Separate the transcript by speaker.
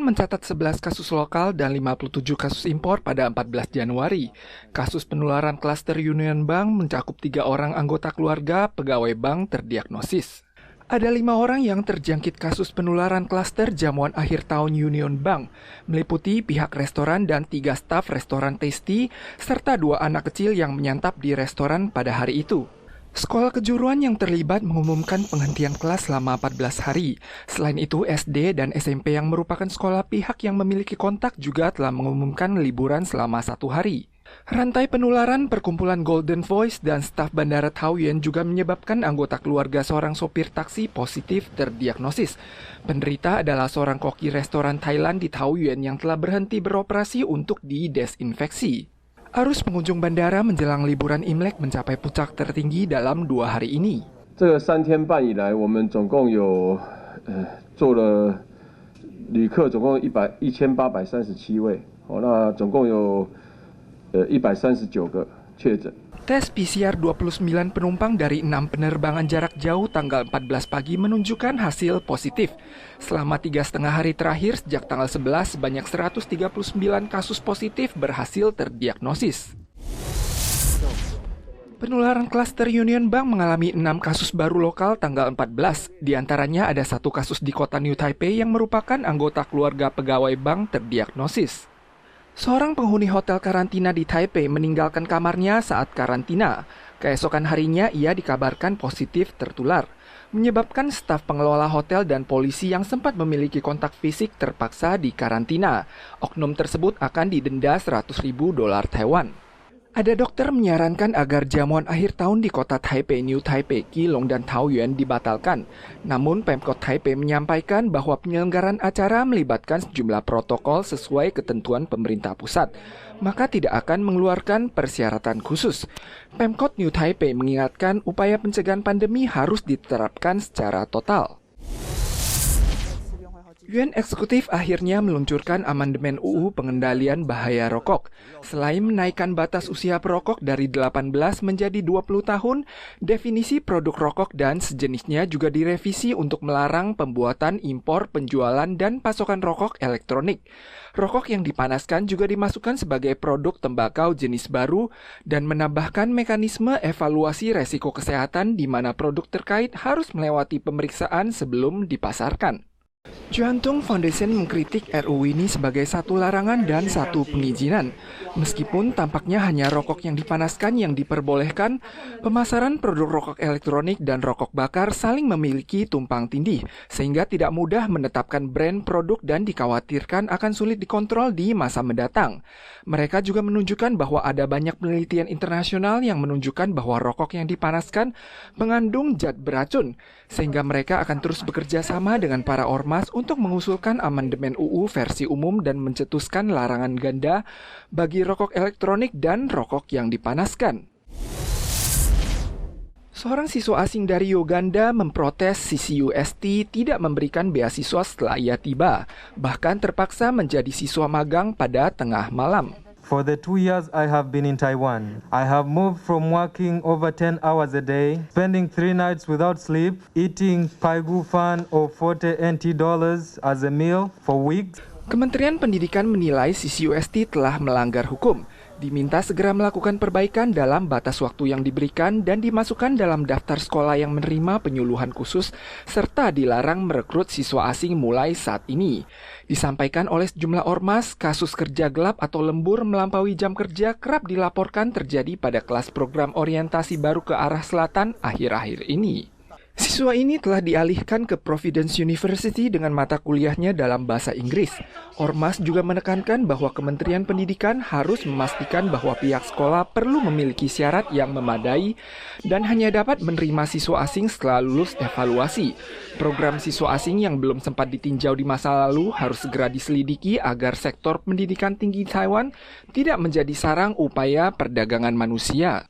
Speaker 1: Taiwan mencatat 11 kasus lokal dan 57 kasus impor pada 14 Januari. Kasus penularan klaster Union Bank mencakup 3 orang anggota keluarga pegawai bank terdiagnosis. Ada 5 orang yang terjangkit kasus penularan klaster jamuan akhir tahun Union Bank, meliputi pihak restoran dan 3 staf restoran Tasty, serta 2 anak kecil yang menyantap di restoran pada hari itu. Sekolah kejuruan yang terlibat mengumumkan penghentian kelas selama 14 hari. Selain itu, SD dan SMP yang merupakan sekolah pihak yang memiliki kontak juga telah mengumumkan liburan selama 1 hari. Rantai penularan perkumpulan Golden Voice dan staf Bandara Taoyuan juga menyebabkan anggota keluarga seorang sopir taksi positif terdiagnosis. Penderita adalah seorang koki restoran Thailand di Taoyuan yang telah berhenti beroperasi untuk didesinfeksi. Arus pengunjung bandara menjelang liburan Imlek mencapai puncak tertinggi dalam 2 hari ini.
Speaker 2: 这3天半以来，我们总共有做了旅客总共1837位，那总共有139个确诊。
Speaker 1: Tes PCR 29 penumpang dari 6 penerbangan jarak jauh tanggal 14 pagi menunjukkan hasil positif. Selama 3,5 hari terakhir sejak tanggal 11, sebanyak 139 kasus positif berhasil terdiagnosis. Penularan klaster Union Bank mengalami 6 kasus baru lokal tanggal 14. Di antaranya ada 1 kasus di kota New Taipei yang merupakan anggota keluarga pegawai bank terdiagnosis. Seorang penghuni hotel karantina di Taipei meninggalkan kamarnya saat karantina. Keesokan harinya ia dikabarkan positif tertular, menyebabkan staf pengelola hotel dan polisi yang sempat memiliki kontak fisik terpaksa dikarantina. Oknum tersebut akan didenda $100.000 Taiwan. Ada dokter menyarankan agar jamuan akhir tahun di kota Taipei, New Taipei, Keelung, dan Taoyuan dibatalkan. Namun, Pemkot Taipei menyampaikan bahwa penyelenggaraan acara melibatkan sejumlah protokol sesuai ketentuan pemerintah pusat, maka tidak akan mengeluarkan persyaratan khusus. Pemkot New Taipei mengingatkan upaya pencegahan pandemi harus diterapkan secara total. Yuan Eksekutif akhirnya meluncurkan amandemen UU pengendalian bahaya rokok. Selain menaikkan batas usia perokok dari 18 menjadi 20 tahun, definisi produk rokok dan sejenisnya juga direvisi untuk melarang pembuatan, impor, penjualan, dan pasokan rokok elektronik. Rokok yang dipanaskan juga dimasukkan sebagai produk tembakau jenis baru dan menambahkan mekanisme evaluasi resiko kesehatan di mana produk terkait harus melewati pemeriksaan sebelum dipasarkan. Juantung Foundation mengkritik RUU ini sebagai satu larangan dan satu pengizinan. Meskipun tampaknya hanya rokok yang dipanaskan yang diperbolehkan, pemasaran produk rokok elektronik dan rokok bakar saling memiliki tumpang tindih, sehingga tidak mudah menetapkan brand produk dan dikhawatirkan akan sulit dikontrol di masa mendatang. Mereka juga menunjukkan bahwa ada banyak penelitian internasional yang menunjukkan bahwa rokok yang dipanaskan mengandung zat beracun, sehingga mereka akan terus bekerja sama dengan para ormas untuk mengusulkan amandemen UU versi umum dan mencetuskan larangan ganda bagi rokok elektronik dan rokok yang dipanaskan. Seorang siswa asing dari Uganda memprotes CCUST tidak memberikan beasiswa setelah ia tiba, bahkan terpaksa menjadi siswa magang pada tengah malam.
Speaker 3: For the 2 years I have been in Taiwan, I have moved from working over 10 hours a day, spending 3 nights without sleep, eating pai gu fan of $40 NT as a meal for weeks.
Speaker 1: Kementerian Pendidikan menilai CCUST telah melanggar hukum, diminta segera melakukan perbaikan dalam batas waktu yang diberikan dan dimasukkan dalam daftar sekolah yang menerima penyuluhan khusus, serta dilarang merekrut siswa asing mulai saat ini. Disampaikan oleh sejumlah ormas, kasus kerja gelap atau lembur melampaui jam kerja kerap dilaporkan terjadi pada kelas program orientasi baru ke arah selatan akhir-akhir ini. Siswa ini telah dialihkan ke Providence University dengan mata kuliahnya dalam bahasa Inggris. Ormas juga menekankan bahwa Kementerian Pendidikan harus memastikan bahwa pihak sekolah perlu memiliki syarat yang memadai dan hanya dapat menerima siswa asing setelah lulus evaluasi. Program siswa asing yang belum sempat ditinjau di masa lalu harus segera diselidiki agar sektor pendidikan tinggi Taiwan tidak menjadi sarang upaya perdagangan manusia.